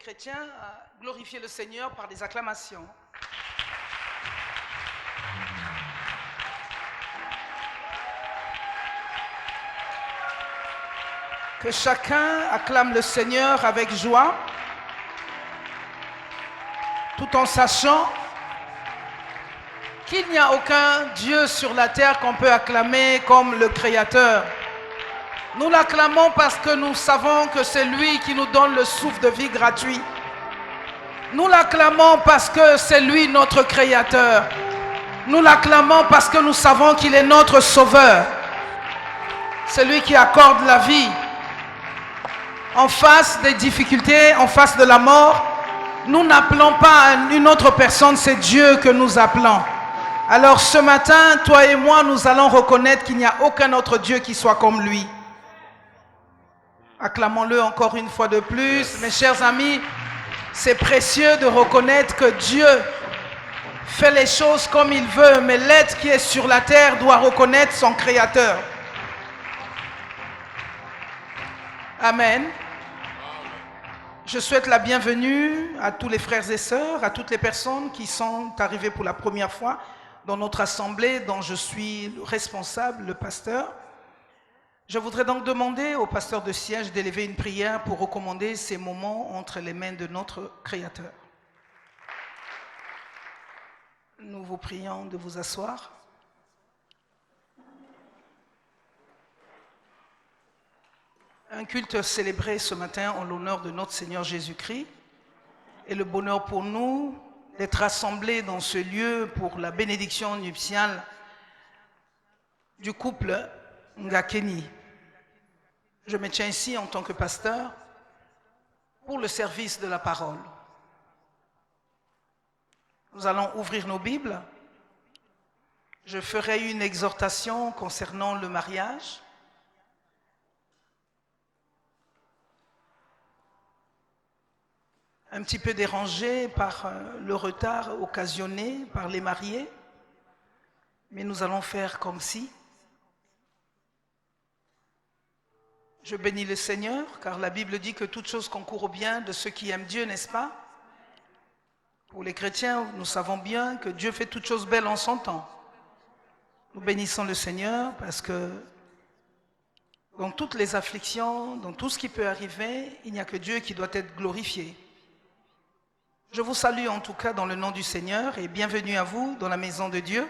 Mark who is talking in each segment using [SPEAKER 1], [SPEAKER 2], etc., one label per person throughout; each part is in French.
[SPEAKER 1] chrétiens à glorifier le Seigneur par des acclamations. Que chacun acclame le Seigneur avec joie, tout en sachant qu'il n'y a aucun Dieu sur la terre qu'on peut acclamer comme le Créateur. Nous l'acclamons parce que nous savons que c'est lui qui nous donne le souffle de vie gratuit. Nous l'acclamons parce que c'est lui notre Créateur. Nous l'acclamons parce que nous savons qu'il est notre Sauveur. C'est lui qui accorde la vie. En face des difficultés, en face de la mort, nous n'appelons pas une autre personne, c'est Dieu que nous appelons. Alors ce matin, toi et moi, nous allons reconnaître qu'il n'y a aucun autre Dieu qui soit comme lui. Acclamons-le encore une fois de plus. Mes chers amis, c'est précieux de reconnaître que Dieu fait les choses comme il veut, mais l'être qui est sur la terre doit reconnaître son Créateur. Amen. Je souhaite la bienvenue à tous les frères et sœurs, à toutes les personnes qui sont arrivées pour la première fois dans notre assemblée dont je suis le responsable, le pasteur. Je voudrais donc demander au pasteur de siège d'élever une prière pour recommander ces moments entre les mains de notre Créateur. Nous vous prions de vous asseoir. Un culte célébré ce matin en l'honneur de notre Seigneur Jésus-Christ et le bonheur pour nous d'être rassemblés dans ce lieu pour la bénédiction nuptiale du couple Ngakeni. Je me tiens ici en tant que pasteur pour le service de la parole. Nous allons ouvrir nos Bibles. Je ferai une exhortation concernant le mariage. Un petit peu dérangé par le retard occasionné par les mariés, mais nous allons faire comme si. Je bénis le Seigneur, car la Bible dit que toute chose concourt au bien de ceux qui aiment Dieu, n'est-ce pas? Pour les chrétiens, nous savons bien que Dieu fait toutes choses belles en son temps. Nous bénissons le Seigneur parce que dans toutes les afflictions, dans tout ce qui peut arriver, il n'y a que Dieu qui doit être glorifié. Je vous salue en tout cas dans le nom du Seigneur et bienvenue à vous dans la maison de Dieu.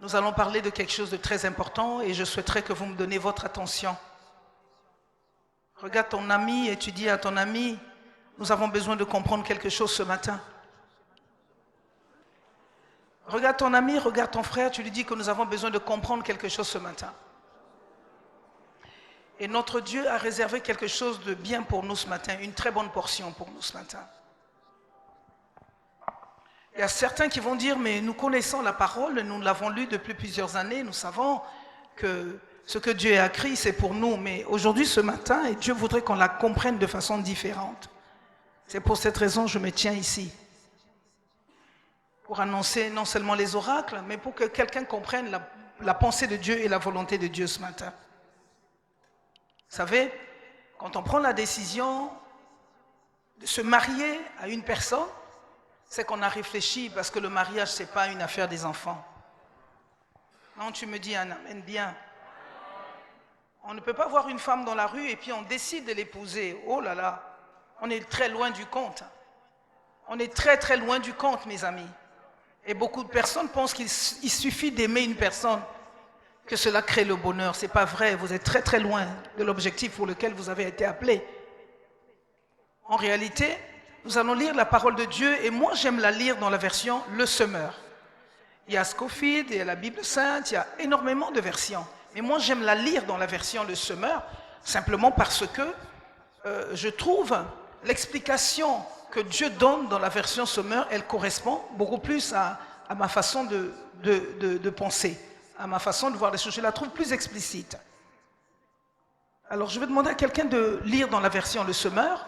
[SPEAKER 1] Nous allons parler de quelque chose de très important et je souhaiterais que vous me donniez votre attention. Regarde ton ami et tu dis à ton ami, nous avons besoin de comprendre quelque chose ce matin. Regarde ton ami, regarde ton frère, tu lui dis que nous avons besoin de comprendre quelque chose ce matin. Et notre Dieu a réservé quelque chose de bien pour nous ce matin, une très bonne portion pour nous ce matin. Il y a certains qui vont dire, mais nous connaissons la parole, nous l'avons lue depuis plusieurs années, nous savons que ce que Dieu a écrit, c'est pour nous. Mais aujourd'hui, ce matin, et Dieu voudrait qu'on la comprenne de façon différente. C'est pour cette raison que je me tiens ici. Pour annoncer non seulement les oracles, mais pour que quelqu'un comprenne la pensée de Dieu et la volonté de Dieu ce matin. Vous savez, quand on prend la décision de se marier à une personne, c'est qu'on a réfléchi parce que le mariage, ce n'est pas une affaire des enfants. Non, tu me dis un amen bien. On ne peut pas voir une femme dans la rue et puis on décide de l'épouser. Oh là là, on est très loin du compte. On est très très loin du compte, mes amis. Et beaucoup de personnes pensent qu'il suffit d'aimer une personne que cela crée le bonheur. Ce n'est pas vrai, vous êtes très très loin de l'objectif pour lequel vous avez été appelés. En réalité, nous allons lire la parole de Dieu et moi j'aime la lire dans la version Le Semeur. Il y a Scofield, il y a la Bible Sainte, il y a énormément de versions. Mais moi j'aime la lire dans la version Le Semeur, simplement parce que je trouve l'explication que Dieu donne dans la version Semeur, elle correspond beaucoup plus à ma façon de penser, à ma façon de voir les choses. Je la trouve plus explicite. Alors je vais demander à quelqu'un de lire dans la version Le Semeur.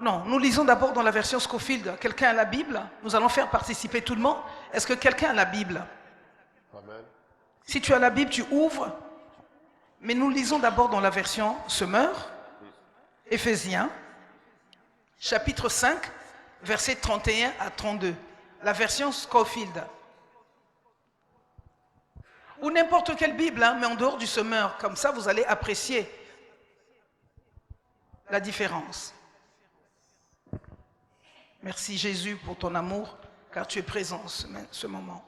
[SPEAKER 1] Non, nous lisons d'abord dans la version Scofield. Quelqu'un a la Bible? Nous allons faire participer tout le monde. Est-ce que quelqu'un a la Bible?
[SPEAKER 2] Amen.
[SPEAKER 1] Si tu as la Bible, tu ouvres. Mais nous lisons d'abord dans la version Semeur, Éphésiens, chapitre 5, versets 31 à 32. La version Scofield. Ou n'importe quelle Bible, hein, mais en dehors du semeur. Comme ça, vous allez apprécier la différence. Merci Jésus pour ton amour, car tu es présent ce moment.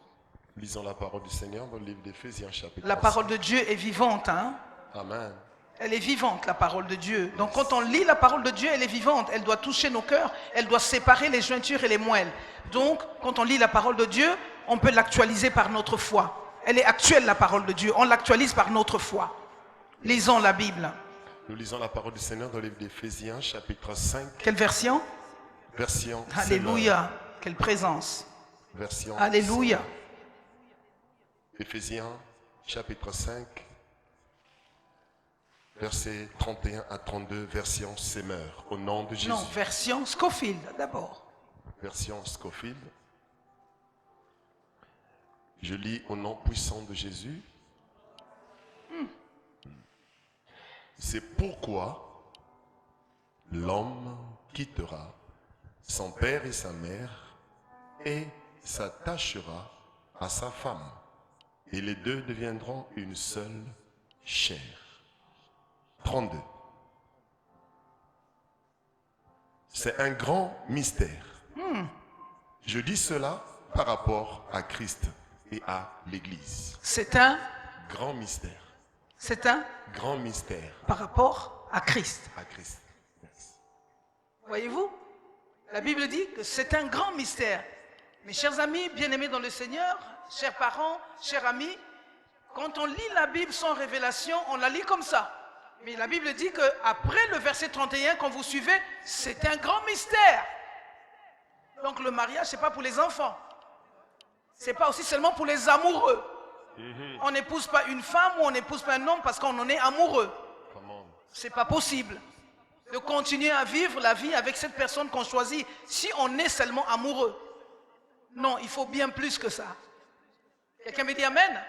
[SPEAKER 2] Lisons la parole du Seigneur dans le livre d'Éphésiens, chapitre 5.
[SPEAKER 1] La parole de Dieu est vivante. Hein?
[SPEAKER 2] Amen.
[SPEAKER 1] Elle est vivante, la parole de Dieu. Donc quand on lit la parole de Dieu, elle est vivante. Elle doit toucher nos cœurs. Elle doit séparer les jointures et les moelles. Donc, quand on lit la parole de Dieu, on peut l'actualiser par notre foi. Elle est actuelle, la parole de Dieu. On l'actualise par notre foi. Lisons la Bible.
[SPEAKER 2] Nous lisons la parole du Seigneur dans le livre d'Éphésiens, chapitre 5.
[SPEAKER 1] Quelle version?
[SPEAKER 2] Version
[SPEAKER 1] Alléluia. Quelle présence.
[SPEAKER 2] Version
[SPEAKER 1] Alléluia.
[SPEAKER 2] Éphésiens, chapitre 5, versets 31 à 32, version Semeur, au nom de Jésus.
[SPEAKER 1] Non, version Scofield d'abord.
[SPEAKER 2] Version Scofield. Je lis au nom puissant de Jésus. C'est pourquoi l'homme quittera son père et sa mère et s'attachera à sa femme. Et les deux deviendront une seule chair. 32. C'est un grand mystère. Je dis cela par rapport à Christ et à l'Église.
[SPEAKER 1] C'est un
[SPEAKER 2] Grand mystère.
[SPEAKER 1] C'est un
[SPEAKER 2] Grand mystère
[SPEAKER 1] par rapport à Christ.
[SPEAKER 2] à Christ. Yes.
[SPEAKER 1] Voyez-vous, la Bible dit que c'est un grand mystère. Mes chers amis, bien-aimés dans le Seigneur, chers parents, chers amis, quand on lit la Bible sans révélation, on la lit comme ça. Mais la Bible dit qu'après le verset 31, quand vous suivez, c'est un grand mystère. Donc le mariage, ce n'est pas pour les enfants. Ce n'est pas aussi seulement pour les amoureux. On n'épouse pas une femme ou on n'épouse pas un homme parce qu'on en est amoureux. Ce n'est pas possible de continuer à vivre la vie avec cette personne qu'on choisit si on est seulement amoureux. Non, il faut bien plus que ça. Quelqu'un me dit amen?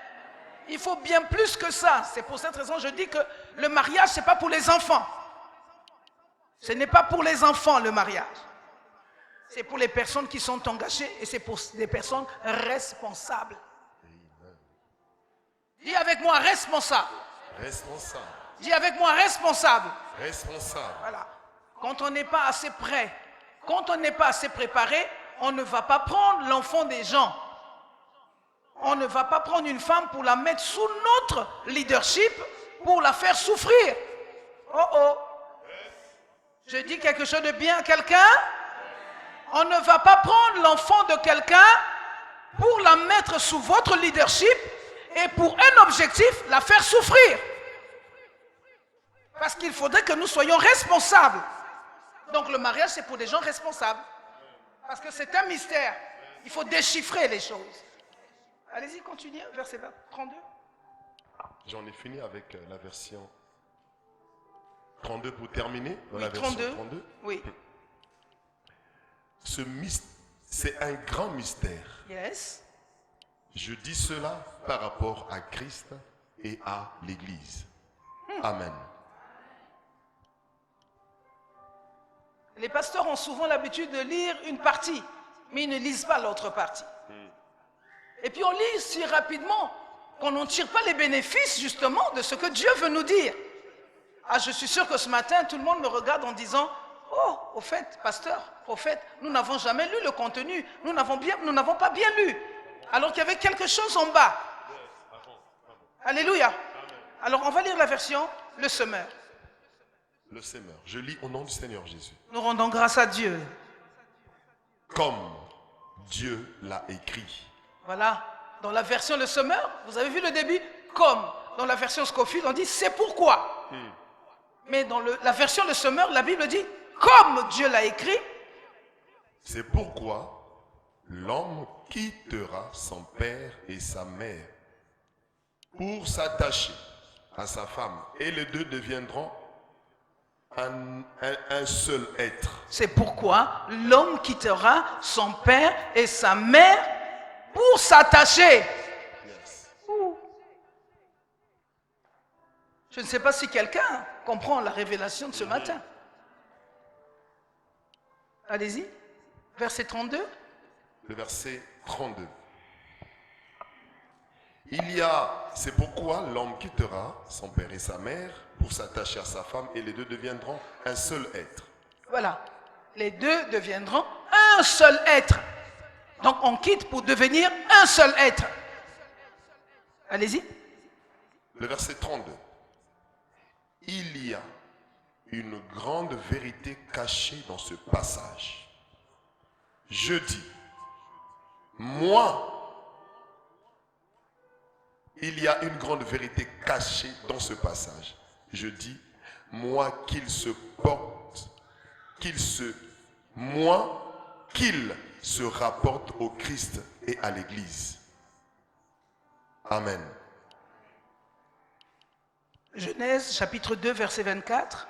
[SPEAKER 1] Il faut bien plus que ça. C'est pour cette raison que je dis que le mariage, ce n'est pas pour les enfants. Ce n'est pas pour les enfants le mariage. C'est pour les personnes qui sont engagées et c'est pour des personnes responsables. Dis avec moi responsable.
[SPEAKER 2] Responsable.
[SPEAKER 1] Dis avec moi responsable.
[SPEAKER 2] Responsable.
[SPEAKER 1] Voilà. Quand on n'est pas assez prêt, quand on n'est pas assez préparé, on ne va pas prendre l'enfant des gens. On ne va pas prendre une femme pour la mettre sous notre leadership, pour la faire souffrir. Oh oh. Je dis quelque chose de bien à quelqu'un? On ne va pas prendre l'enfant de quelqu'un pour la mettre sous votre leadership et pour un objectif, la faire souffrir. Parce qu'il faudrait que nous soyons responsables. Donc le mariage, c'est pour des gens responsables. Parce que c'est un mystère. Il faut déchiffrer les choses. Allez-y, continuez, verset 32.
[SPEAKER 2] J'en ai fini avec la version 32 pour terminer. Dans
[SPEAKER 1] Oui,
[SPEAKER 2] la version
[SPEAKER 1] 32.
[SPEAKER 2] 32.
[SPEAKER 1] Oui.
[SPEAKER 2] C'est un grand mystère.
[SPEAKER 1] Yes.
[SPEAKER 2] Je dis cela par rapport à Christ et à l'Église. Amen.
[SPEAKER 1] Les pasteurs ont souvent l'habitude de lire une partie, mais ils ne lisent pas l'autre partie. Et puis on lit si rapidement qu'on n'en tire pas les bénéfices justement de ce que Dieu veut nous dire. Ah, je suis sûr que ce matin, tout le monde me regarde en disant « Oh, au fait, pasteur, prophète, nous n'avons jamais lu le contenu, nous n'avons pas bien lu. » Alors qu'il y avait quelque chose en bas. Alléluia. Alors on va lire la version « Le semeur ».
[SPEAKER 2] Le Semeur. Je lis au nom du Seigneur Jésus.
[SPEAKER 1] Nous rendons grâce à Dieu.
[SPEAKER 2] Comme Dieu l'a écrit.
[SPEAKER 1] Voilà. Dans la version Le Semeur, vous avez vu le début? Comme. Dans la version Scofield, on dit c'est pourquoi. Mais dans la version Le Semeur, la Bible dit comme Dieu l'a écrit.
[SPEAKER 2] C'est pourquoi l'homme quittera son père et sa mère pour s'attacher à sa femme. Et les deux deviendront un seul être.
[SPEAKER 1] C'est pourquoi l'homme quittera son père et sa mère pour s'attacher.
[SPEAKER 2] Yes.
[SPEAKER 1] Je ne sais pas si quelqu'un comprend la révélation de ce matin. Allez-y. Verset 32.
[SPEAKER 2] Le verset 32. C'est pourquoi l'homme quittera son père et sa mère pour s'attacher à sa femme et les deux deviendront un seul être.
[SPEAKER 1] Voilà. Les deux deviendront un seul être. Donc on quitte pour devenir un seul être. Allez-y.
[SPEAKER 2] Le verset 32. Il y a une grande vérité cachée dans ce passage. Je dis, moi, il y a une grande vérité cachée dans ce passage. Je dis, moi qu'il se porte, qu'il se rapporte au Christ et à l'Église. Amen.
[SPEAKER 1] Genèse chapitre 2 verset 24.